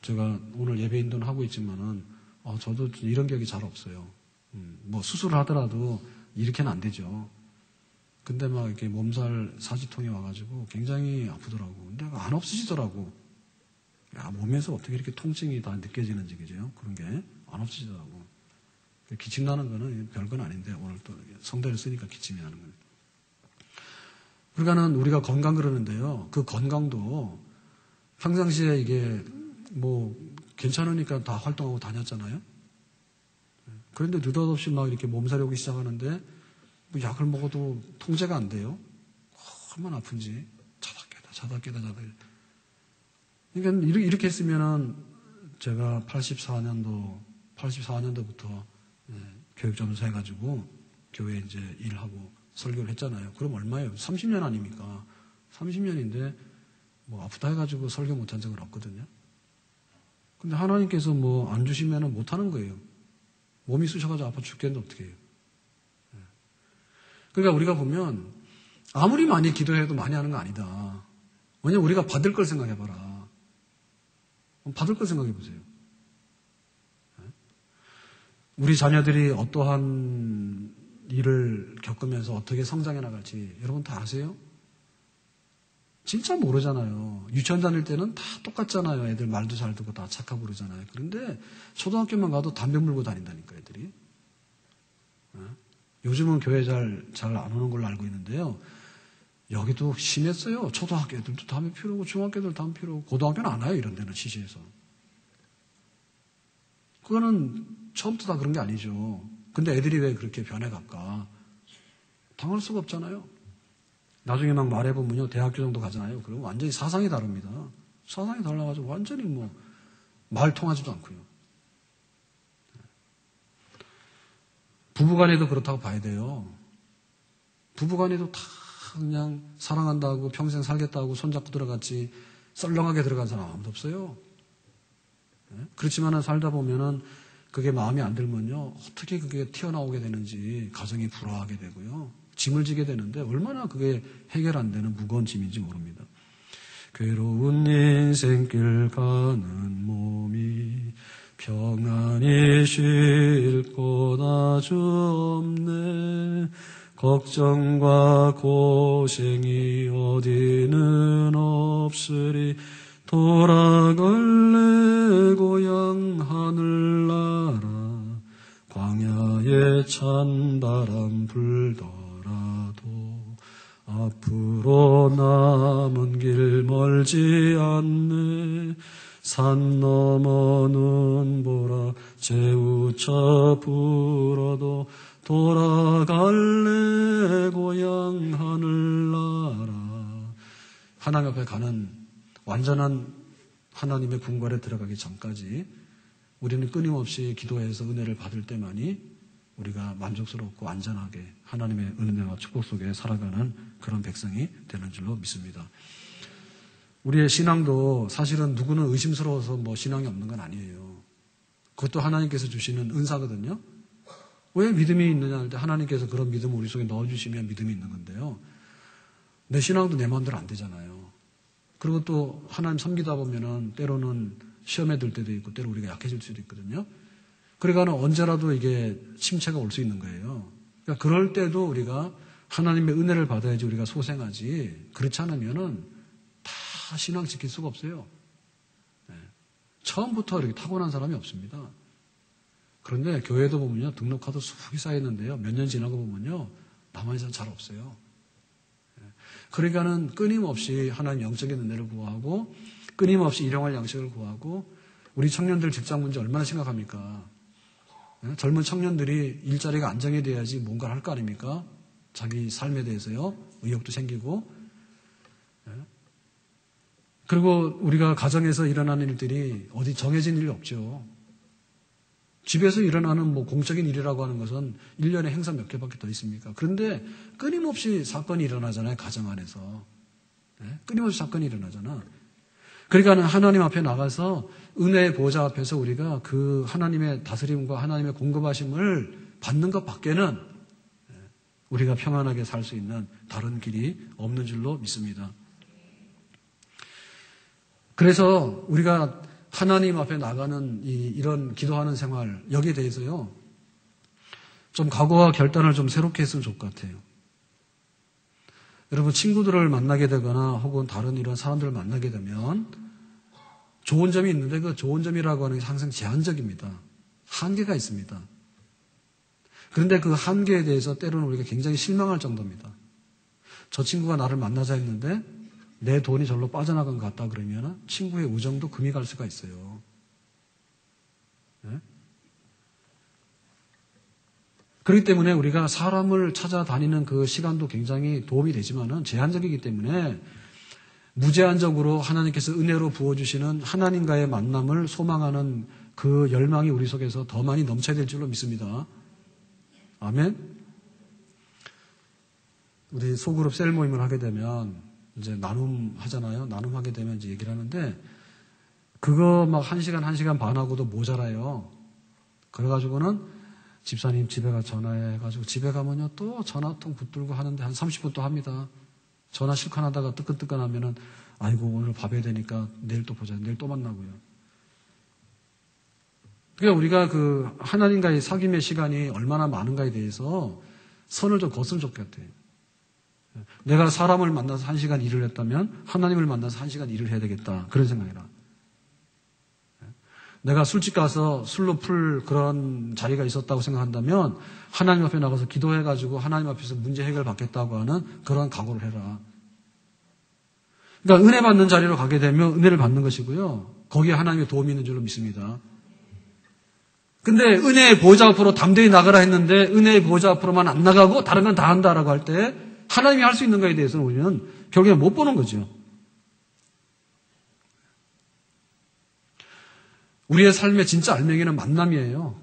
제가 오늘 예배 인도는 하고 있지만은 저도 이런 기억이 잘 없어요. 뭐 수술을 하더라도 이렇게는 안 되죠. 근데 막 이렇게 몸살 사지통이 와가지고 굉장히 아프더라고. 근데 안 없으시더라고. 야, 몸에서 어떻게 이렇게 통증이 다 느껴지는지, 그죠? 그런 게 안 없으시더라고. 기침 나는 거는 별건 아닌데, 오늘 또 성대를 쓰니까 기침이 나는 거예요. 그러니까는 우리가 건강 그러는데요. 그 건강도 평상시에 이게 뭐 괜찮으니까 다 활동하고 다녔잖아요. 그런데 느닷없이 막 이렇게 몸살이 오기 시작하는데 뭐 약을 먹어도 통제가 안 돼요. 얼마나 아픈지. 자다 깨다. 그러니까 이렇게 했으면은 제가 84년도부터 교육점수 해가지고 교회에 이제 일하고 설교를 했잖아요. 그럼 얼마예요? 30년 아닙니까? 30년인데 뭐 아프다 해가지고 설교 못한 적은 없거든요. 근데 하나님께서 뭐 안 주시면은 못하는 거예요. 몸이 쑤셔가지고 아파 죽겠는데 어떻게 해요? 그러니까 우리가 보면 아무리 많이 기도해도 많이 하는 거 아니다. 왜냐면 우리가 받을 걸 생각해봐라. 받을 걸 생각해보세요. 우리 자녀들이 어떠한 일을 겪으면서 어떻게 성장해 나갈지 여러분 다 아세요? 진짜 모르잖아요. 유치원 다닐 때는 다 똑같잖아요. 애들 말도 잘 듣고 다 착하고 그러잖아요. 그런데 초등학교만 가도 담배 물고 다닌다니까 애들이. 요즘은 교회 잘 안 오는 걸로 알고 있는데요. 여기도 심했어요. 초등학교 애들도 담배 피우고 중학교 애들 담배 피우고 고등학교는 안 와요. 이런 데는 시시해서. 그거는 처음부터 다 그런 게 아니죠. 근데 애들이 왜 그렇게 변해갈까? 당할 수가 없잖아요. 나중에 막 말해보면요. 대학교 정도 가잖아요. 그러면 완전히 사상이 다릅니다. 사상이 달라가지고 완전히 말 통하지도 않고요. 부부간에도 그렇다고 봐야 돼요. 부부간에도 다 그냥 사랑한다고 평생 살겠다고 손잡고 들어갔지 썰렁하게 들어간 사람 아무도 없어요. 그렇지만은 살다 보면은 그게 마음에 안 들면요. 어떻게 그게 튀어나오게 되는지 가정이 불화하게 되고요. 짐을 지게 되는데 얼마나 그게 해결 안 되는 무거운 짐인지 모릅니다. 괴로운 인생길 가는 몸이 평안히 쉴 곳 아주 없네. 걱정과 고생이 어디는 없으리. 돌아갈래 고향 하늘나라. 광야에 찬바람 불더라도 앞으로 남은 길 멀지 않네. 산 넘어 눈보라 재우쳐 불어도 돌아갈래 고향 하늘나라. 하나님 앞에 가는 완전한 하나님의 궁궐에 들어가기 전까지 우리는 끊임없이 기도해서 은혜를 받을 때만이 우리가 만족스럽고 안전하게 하나님의 은혜와 축복 속에 살아가는 그런 백성이 되는 줄로 믿습니다. 우리의 신앙도 사실은 누구는 의심스러워서 신앙이 없는 건 아니에요. 그것도 하나님께서 주시는 은사거든요. 왜 믿음이 있느냐 할 때 하나님께서 그런 믿음을 우리 속에 넣어주시면 믿음이 있는 건데요. 내 신앙도 내 마음대로 안 되잖아요. 그리고 또 하나님 섬기다 보면은 때로는 시험에 들 때도 있고 때로 우리가 약해질 수도 있거든요. 그러니까 언제라도 이게 침체가 올 수 있는 거예요. 그러니까 그럴 때도 우리가 하나님의 은혜를 받아야지 우리가 소생하지. 그렇지 않으면은 다 신앙 지킬 수가 없어요. 네. 처음부터 이렇게 타고난 사람이 없습니다. 그런데 교회도 보면요. 등록카드 수북이 쌓였는데요. 몇 년 지나고 보면요. 남아있는 사람 잘 없어요. 그러니까는 끊임없이 하나님 영적인 은혜를 구하고 끊임없이 일용할 양식을 구하고 우리 청년들 직장 문제 얼마나 심각합니까? 젊은 청년들이 일자리가 안정이 돼야지 뭔가를 할 거 아닙니까? 자기 삶에 대해서요. 의욕도 생기고 그리고 우리가 가정에서 일어나는 일들이 어디 정해진 일이 없죠. 집에서 일어나는 공적인 일이라고 하는 것은 1년에 행사 몇 개밖에 더 있습니까? 그런데 끊임없이 사건이 일어나잖아요. 가정 안에서. 네? 끊임없이 사건이 일어나잖아. 그러니까 하나님 앞에 나가서 은혜의 보좌 앞에서 우리가 그 하나님의 다스림과 하나님의 공급하심을 받는 것 밖에는 우리가 평안하게 살 수 있는 다른 길이 없는 줄로 믿습니다. 그래서 우리가 하나님 앞에 나가는 이런 기도하는 생활, 여기에 대해서요, 좀 각오와 결단을 좀 새롭게 했으면 좋을 것 같아요. 여러분, 친구들을 만나게 되거나 혹은 다른 이런 사람들을 만나게 되면 좋은 점이 있는데 그 좋은 점이라고 하는 게 항상 제한적입니다. 한계가 있습니다. 그런데 그 한계에 대해서 때로는 우리가 굉장히 실망할 정도입니다. 저 친구가 나를 만나자 했는데 내 돈이 절로 빠져나간 것 같다 그러면 친구의 우정도 금이 갈 수가 있어요. 네? 그렇기 때문에 우리가 사람을 찾아다니는 그 시간도 굉장히 도움이 되지만은 제한적이기 때문에 무제한적으로 하나님께서 은혜로 부어주시는 하나님과의 만남을 소망하는 그 열망이 우리 속에서 더 많이 넘쳐야 될 줄로 믿습니다. 아멘. 우리 소그룹 셀 모임을 하게 되면 이제 나눔하잖아요. 나눔하게 되면 이제 얘기를 하는데 그거 막 1시간 반 하고도 모자라요. 그래가지고는 집사님 집에 가 전화해가지고 집에 가면요 또 전화통 붙들고 하는데 한 30분 또 합니다. 전화 실컷 하다가 뜨끈뜨끈하면은 아이고 오늘 밥 해야 되니까 내일 또 보자. 내일 또 만나고요. 그러니까 우리가 그 하나님과의 사귐의 시간이 얼마나 많은가에 대해서 선을 좀 걷으면 좋겠대요. 내가 사람을 만나서 1시간 일을 했다면 하나님을 만나서 1시간 일을 해야 되겠다. 그런 생각이라. 내가 술집 가서 술로 풀 그런 자리가 있었다고 생각한다면 하나님 앞에 나가서 기도해가지고 하나님 앞에서 문제 해결 받겠다고 하는 그런 각오를 해라. 그러니까 은혜 받는 자리로 가게 되면 은혜를 받는 것이고요. 거기에 하나님의 도움이 있는 줄로 믿습니다. 근데 은혜의 보좌 앞으로 담대히 나가라 했는데 은혜의 보좌 앞으로만 안 나가고 다른 건 다 한다라고 할 때 하나님이 할 수 있는 거에 대해서는 우리는 결국에 못 보는 거죠. 우리의 삶의 진짜 알맹이는 만남이에요.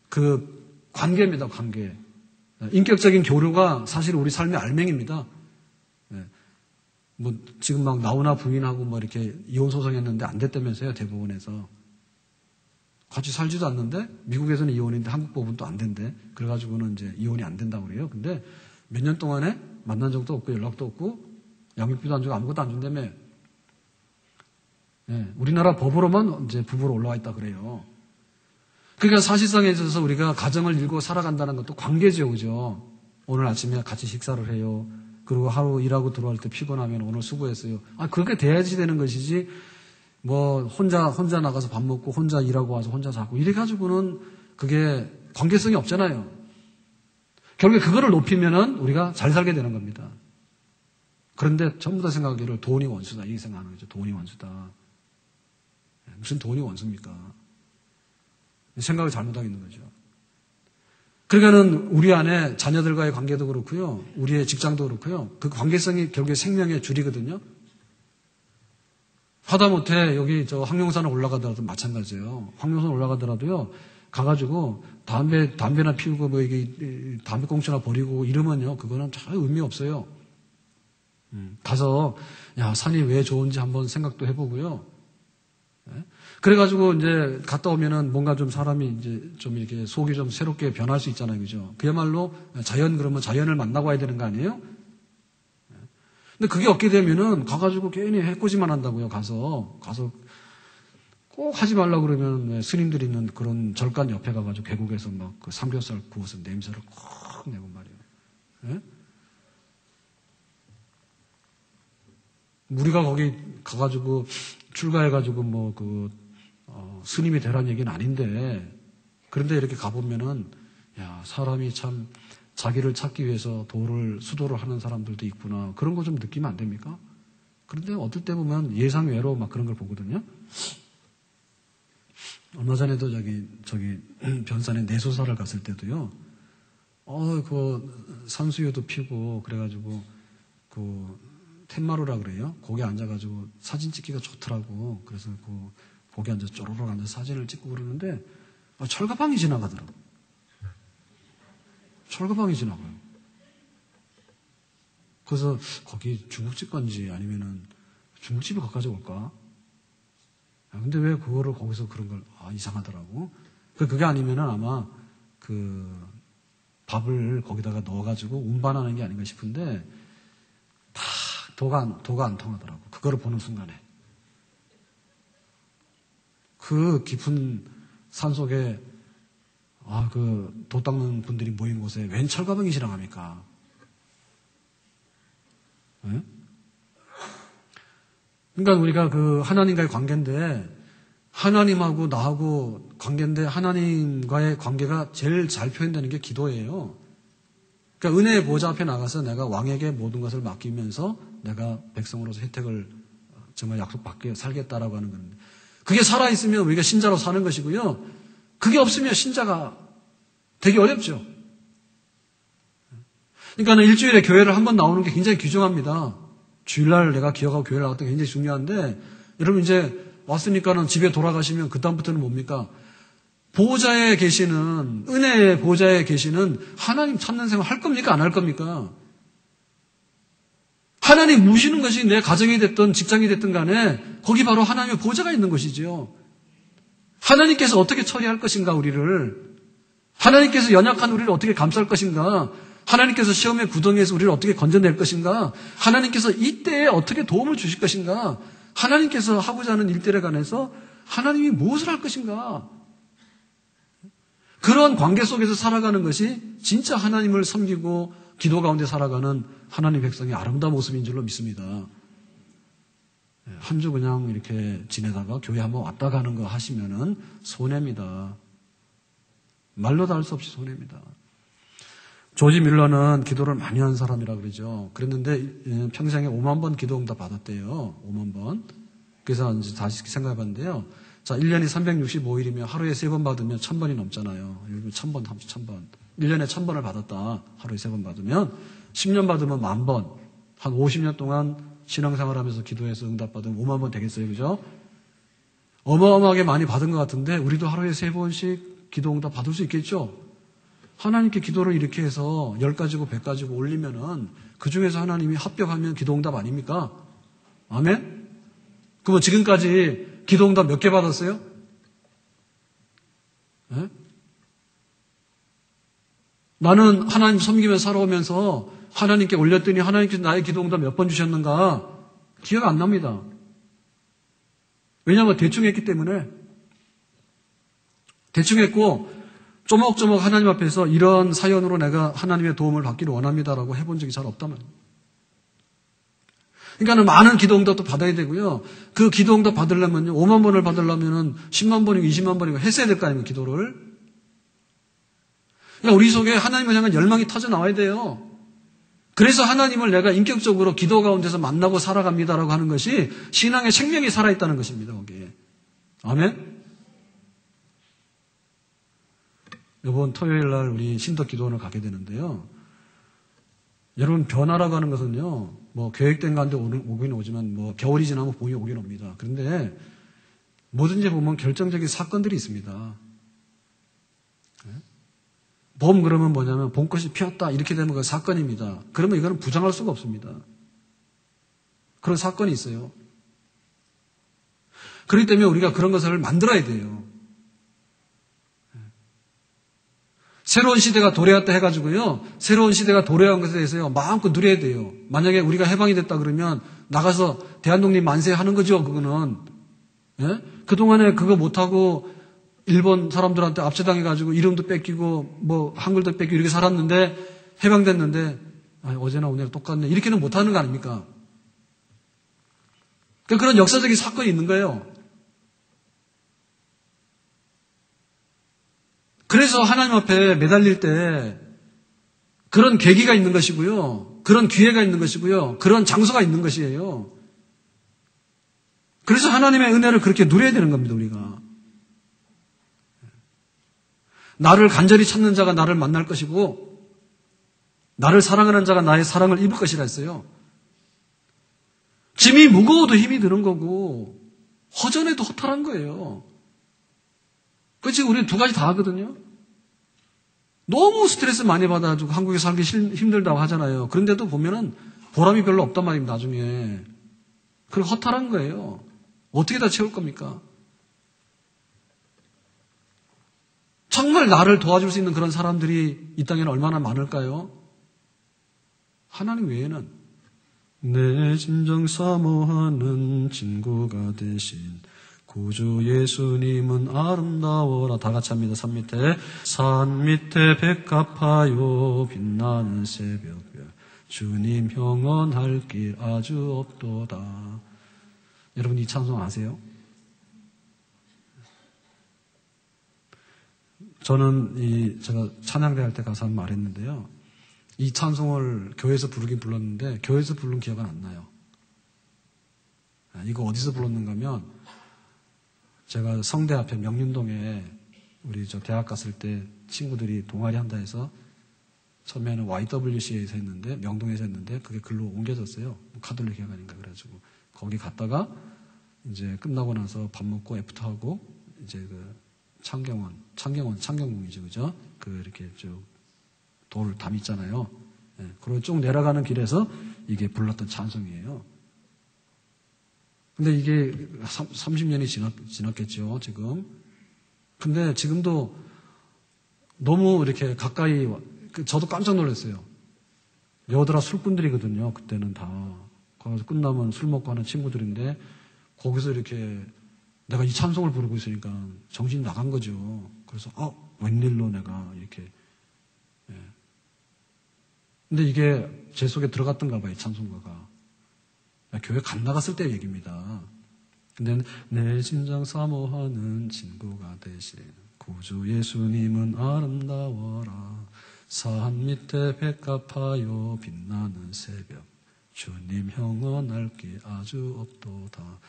그 관계입니다, 관계. 인격적인 교류가 사실 우리 삶의 알맹이입니다. 뭐 지금 막 나오나 부인하고 뭐 이렇게 이혼 소송했는데 안 됐다면서요, 대법원에서. 같이 살지도 않는데 미국에서는 이혼인데 한국 법은 또 안 된대. 그래가지고는 이제 이혼이 안 된다고 그래요. 근데 몇 년 동안에 만난 적도 없고 연락도 없고 양육비도 안 주고 아무것도 안 준다며. 우리나라 법으로만 이제 부부로 올라와 있다 그래요. 그러니까 사실상에 있어서 우리가 가정을 이루고 살아간다는 것도 관계죠, 그죠? 오늘 아침에 같이 식사를 해요. 그리고 하루 일하고 들어갈 때 피곤하면 오늘 수고했어요. 그렇게 돼야지 되는 것이지. 뭐 혼자 나가서 밥 먹고 혼자 일하고 와서 혼자 자고 이래 가지고는 그게 관계성이 없잖아요. 결국에 그거를 높이면은 우리가 잘 살게 되는 겁니다. 그런데 전부 다 생각하기를 돈이 원수다 이렇게 생각하는 거죠. 돈이 원수다. 무슨 돈이 원수입니까? 생각을 잘못하고 있는 거죠. 그러니까는 우리 안에 자녀들과의 관계도 그렇고요, 우리의 직장도 그렇고요. 그 관계성이 결국에 생명의 줄이거든요. 하다못해 여기 저 황룡산에 올라가더라도 마찬가지예요. 황룡산 올라가더라도요, 가가지고 담배나 피우고 뭐 이게 담배꽁초나 버리고 이러면요, 그거는 잘 의미 없어요. 가서 야 산이 왜 좋은지 한번 생각도 해보고요. 그래가지고 이제 갔다 오면은 뭔가 좀 사람이 이제 좀 이렇게 속이 좀 새롭게 변할 수 있잖아요, 그죠? 그야말로 그러면 자연을 만나고 와야 되는 거 아니에요? 근데 그게 없게 되면은 가가지고 괜히 해코지만 한다고요. 가서 꼭 하지 말라고 그러면 스님들이 있는 그런 절간 옆에 가가지고 계곡에서 막 그 삼겹살 구워서 냄새를 콕 내고 말이에요. 우리가 거기 가가지고 출가해가지고 뭐 스님이 되란 얘기는 아닌데, 그런데 이렇게 가보면은 야 사람이 참 자기를 찾기 위해서 수도를 하는 사람들도 있구나, 그런 거 좀 느끼면 안 됩니까? 그런데 어떨 때 보면 예상외로 막 그런 걸 보거든요. 얼마 전에도 저기 변산에 내소사를 갔을 때도요, 그 산수유도 피고 그래가지고 텐마루라 그래요. 거기 앉아가지고 사진 찍기가 좋더라고. 그래서 거기 앉아 쪼르륵 앉아서 사진을 찍고 그러는데 철가방이 지나가더라고. 철가방이 지나가요. 그래서 거기 중국집 건지 아니면은 중국집에 가까이 올까? 근데 왜 그거를 거기서 그런 걸 이상하더라고. 그게 아니면은 아마 밥을 거기다가 넣어가지고 운반하는 게 아닌가 싶은데 다 도가 안 통하더라고. 그거를 보는 순간에. 그 깊은 산 속에 도 닦는 분들이 모인 곳에 웬 철가방이 지나갑니까? 네? 그러니까 우리가 하나님과의 관계인데, 하나님하고 나하고 관계인데, 하나님과의 관계가 제일 잘 표현되는 게 기도예요. 그러니까 은혜의 보좌 앞에 나가서 내가 왕에게 모든 것을 맡기면서 내가 백성으로서 혜택을 정말 약속받게 살겠다라고 하는 건데, 그게 살아있으면 우리가 신자로 사는 것이고요. 그게 없으면 신자가 되게 어렵죠. 그러니까 일주일에 교회를 한 번 나오는 게 굉장히 귀중합니다. 주일날 내가 기억하고 교회를 나갔던 게 굉장히 중요한데, 여러분 이제 왔으니까는 집에 돌아가시면 그다음부터는 뭡니까? 보호자에 계시는, 은혜의 보호자에 계시는 하나님 찾는 생활 할 겁니까? 안 할 겁니까? 하나님 모시는 것이 내 가정이 됐든 직장이 됐든 간에 거기 바로 하나님의 보호자가 있는 것이죠. 하나님께서 어떻게 처리할 것인가, 우리를. 하나님께서 연약한 우리를 어떻게 감쌀 것인가. 하나님께서 시험의 구덩이에서 우리를 어떻게 건져낼 것인가. 하나님께서 이때에 어떻게 도움을 주실 것인가. 하나님께서 하고자 하는 일들에 관해서 하나님이 무엇을 할 것인가. 그런 관계 속에서 살아가는 것이 진짜 하나님을 섬기고 기도 가운데 살아가는 하나님 백성의 아름다운 모습인 줄로 믿습니다. 한 주 그냥 이렇게 지내다가 교회 한번 왔다 가는 거 하시면은 손해입니다. 말로도 할 수 없이 손해입니다. 조지 밀러는 기도를 많이 한 사람이라 그러죠. 그랬는데 평생에 5만 번 기도 응답 받았대요. 5만 번. 그래서 이제 다시 생각해 봤는데요. 자, 1년이 365일이면 하루에 3번 받으면 1000번이 넘잖아요. 1000번, 1000번. 1년에 1000번을 받았다. 하루에 3번 받으면 10년 받으면 10,000번. 한 50년 동안 신앙생활 하면서 기도해서 응답 받으면 5만 번 되겠어요. 그죠? 어마어마하게 많이 받은 것 같은데 우리도 하루에 3번씩 기도 응답 받을 수 있겠죠? 하나님께 기도를 이렇게 해서 10가지고 100가지고 올리면은 그 중에서 하나님이 합격하면 기도 응답 아닙니까? 아멘? 그럼 지금까지 기도 응답 몇 개 받았어요? 네? 나는 하나님 섬기면서 살아오면서 하나님께 올렸더니 하나님께서 나의 기도 응답 몇 번 주셨는가? 기억 안 납니다. 왜냐하면 대충 했기 때문에. 대충 했고 쪼목쪼목 하나님 앞에서 이런 사연으로 내가 하나님의 도움을 받기를 원합니다라고 해본 적이 잘 없단 말이에요. 그러니까 많은 기도 응답도 받아야 되고요. 그 기도 응답 받으려면요. 5만 번을 받으려면은 10만 번이고 20만 번이고 했어야 될 거 아닙니까? 기도를. 그러니까 우리 속에 하나님을 향한 열망이 터져 나와야 돼요. 그래서 하나님을 내가 인격적으로 기도 가운데서 만나고 살아갑니다라고 하는 것이 신앙의 생명이 살아있다는 것입니다. 거기에. 아멘? 이번 토요일 날 우리 신덕 기도원을 가게 되는데요. 여러분 변화라고 하는 것은요. 뭐 계획된 가운데 오긴 오지만 뭐 겨울이 지나면 봄이 오긴 옵니다. 그런데 뭐든지 보면 결정적인 사건들이 있습니다. 봄 그러면 뭐냐면 봄꽃이 피었다 이렇게 되면 그 사건입니다. 그러면 이거는 부정할 수가 없습니다. 그런 사건이 있어요. 그렇기 때문에 우리가 그런 것을 만들어야 돼요. 새로운 시대가 도래했다 해가지고요. 새로운 시대가 도래한 것에 대해서요. 마음껏 누려야 돼요. 만약에 우리가 해방이 됐다 그러면 나가서 대한독립 만세 하는 거죠. 그거는. 예? 그동안에 그거 못하고 일본 사람들한테 압제당해가지고 이름도 뺏기고 뭐 한글도 뺏기고 이렇게 살았는데 해방됐는데 어제나 오늘 똑같네. 이렇게는 못하는 거 아닙니까? 그런 역사적인 사건이 있는 거예요. 그래서 하나님 앞에 매달릴 때 그런 계기가 있는 것이고요. 그런 기회가 있는 것이고요. 그런 장소가 있는 것이에요. 그래서 하나님의 은혜를 그렇게 누려야 되는 겁니다. 우리가. 나를 간절히 찾는 자가 나를 만날 것이고 나를 사랑하는 자가 나의 사랑을 입을 것이라 했어요. 짐이 무거워도 힘이 드는 거고 허전해도 허탈한 거예요. 그렇지, 우리는 두 가지 다 하거든요. 너무 스트레스 많이 받아가지고 한국에 살기 힘들다고 하잖아요. 그런데도 보면은 보람이 별로 없단 말입니다, 나중에. 그리고 허탈한 거예요. 어떻게 다 채울 겁니까? 정말 나를 도와줄 수 있는 그런 사람들이 이 땅에는 얼마나 많을까요? 하나님 외에는. 내 심정 사모하는 친구가 되신 구주 예수님은 아름다워라. 다 같이 합니다. 산 밑에 백합하여 빛나는 새벽별 주님 형언할 길 아주 없도다. 여러분 이 찬송 아세요? 저는 제가 찬양대 할 때 가서 한 말 했는데요. 이 찬송을 교회에서 부르긴 불렀는데 교회에서 부른 기억은 안 나요. 이거 어디서 불렀는가 하면 제가 성대 앞에 명륜동에 우리 대학 갔을 때 친구들이 동아리 한다 해서 처음에는 YWCA에서 했는데 명동에서 했는데 그게 글로 옮겨졌어요. 카톨릭 회관인가 그래가지고 거기 갔다가 이제 끝나고 나서 밥 먹고 애프터하고 이제 그 창경궁이죠, 그죠? 이렇게 돌 담 있잖아요. 네, 그걸 쭉 내려가는 길에서 이게 불렀던 찬송이에요. 근데 이게 30년이 지났겠죠, 지금. 근데 지금도 너무 이렇게 가까이, 저도 깜짝 놀랐어요. 여드라 술꾼들이거든요, 그때는 다. 거기서 끝나면 술 먹고 하는 친구들인데, 거기서 이렇게 내가 이 찬송을 부르고 있으니까 정신이 나간 거죠. 그래서, 웬일로 내가 이렇게. 예. 근데 이게 제 속에 들어갔던가 봐요, 찬송가가. 교회 간 나갔을 때 얘기입니다. 근데 내 심장 사모하는 친구가 되신 구주 예수님은 아름다워라. 산 밑에 백합하여 빛나는 새벽 주님 형언할 게 아주 없도다.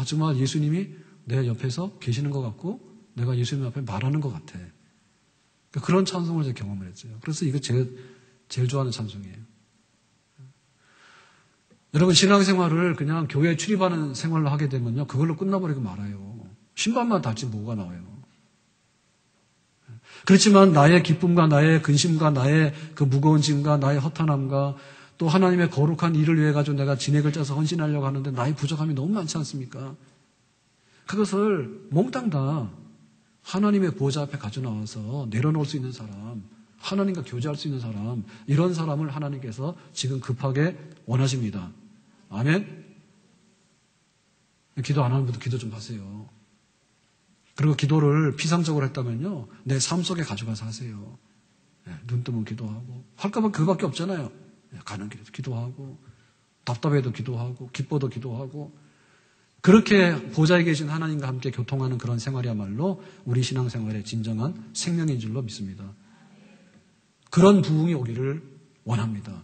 정말 예수님이 내 옆에서 계시는 것 같고 내가 예수님 앞에 말하는 것 같아. 그런 찬송을 제가 경험을 했어요. 그래서 이거 제일 좋아하는 찬송이에요. 여러분, 신앙생활을 그냥 교회에 출입하는 생활로 하게 되면요, 그걸로 끝나버리고 말아요. 신발만 닳지 뭐가 나와요. 그렇지만 나의 기쁨과 나의 근심과 나의 그 무거운 짐과 나의 허탄함과 또 하나님의 거룩한 일을 위해 가지고 내가 진액을 짜서 헌신하려고 하는데 나의 부족함이 너무 많지 않습니까? 그것을 몽땅 다 하나님의 보좌 앞에 가져 나와서 내려놓을 수 있는 사람, 하나님과 교제할 수 있는 사람, 이런 사람을 하나님께서 지금 급하게 원하십니다. 아멘? 기도 안 하는 분도 기도 좀 하세요. 그리고 기도를 피상적으로 했다면요, 내 삶 속에 가져가서 하세요. 눈 뜨면 기도하고, 할까봐 그거밖에 없잖아요. 가는 길에도 기도하고, 답답해도 기도하고, 기뻐도 기도하고, 그렇게 보좌에 계신 하나님과 함께 교통하는 그런 생활이야말로 우리 신앙생활의 진정한 생명인 줄로 믿습니다. 그런 부흥이 오기를 원합니다.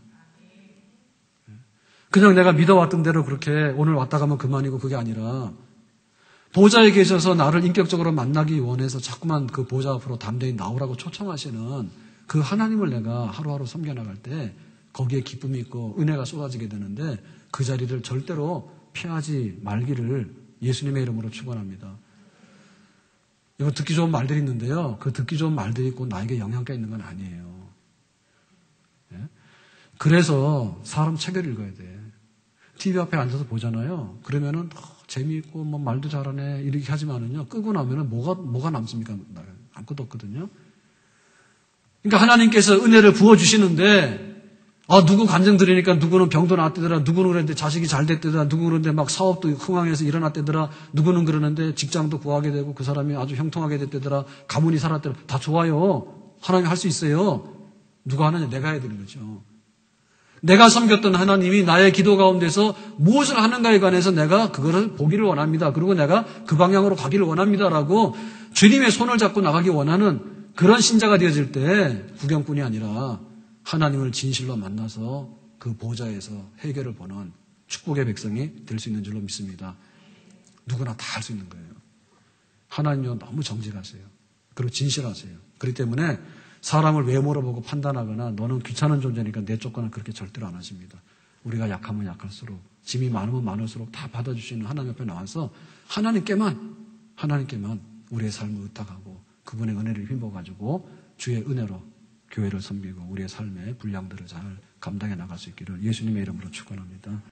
그냥 내가 믿어왔던 대로 그렇게 오늘 왔다 가면 그만이고 그게 아니라 보좌에 계셔서 나를 인격적으로 만나기 원해서 자꾸만 그 보좌 앞으로 담대히 나오라고 초청하시는 그 하나님을 내가 하루하루 섬겨나갈 때 거기에 기쁨이 있고 은혜가 쏟아지게 되는데 그 자리를 절대로 피하지 말기를 예수님의 이름으로 축원합니다. 이거 듣기 좋은 말들이 있는데요. 그 듣기 좋은 말들이 꼭 나에게 영향가 있는 건 아니에요. 예? 그래서 사람 책을 읽어야 돼. TV 앞에 앉아서 보잖아요. 그러면은 재미있고 뭐 말도 잘하네 이렇게 하지만은요, 끄고 나면은 뭐가 남습니까? 아무것도 없거든요. 그러니까 하나님께서 은혜를 부어 주시는데 누구 간증 들으니까 누구는 병도 나았대더라, 누구는 그랬는데 자식이 잘 됐대더라, 누구는 그런데 막 사업도 흥황해서 일어났대더라, 누구는 그러는데 직장도 구하게 되고 그 사람이 아주 형통하게 됐대더라, 가문이 살았대더라. 다 좋아요. 하나님 할 수 있어요. 누가 하느냐? 내가 해야 되는 거죠. 내가 섬겼던 하나님이 나의 기도 가운데서 무엇을 하는가에 관해서 내가 그거를 보기를 원합니다. 그리고 내가 그 방향으로 가기를 원합니다라고 주님의 손을 잡고 나가기 원하는 그런 신자가 되어질 때 구경꾼이 아니라 하나님을 진실로 만나서 그 보좌에서 해결을 보는 축복의 백성이 될 수 있는 줄로 믿습니다. 누구나 다 할 수 있는 거예요. 하나님은 너무 정직하세요. 그리고 진실하세요. 그렇기 때문에 사람을 외모로 보고 판단하거나 너는 귀찮은 존재니까 내쫓거나 그렇게 절대로 안 하십니다. 우리가 약하면 약할수록, 짐이 많으면 많을수록 다 받아주시는 하나님 앞에 나와서 하나님께만 우리의 삶을 의탁하고 그분의 은혜를 힘입어가지고 주의 은혜로 교회를 섬기고 우리의 삶의 분량들을 잘 감당해 나갈 수 있기를 예수님의 이름으로 축원합니다.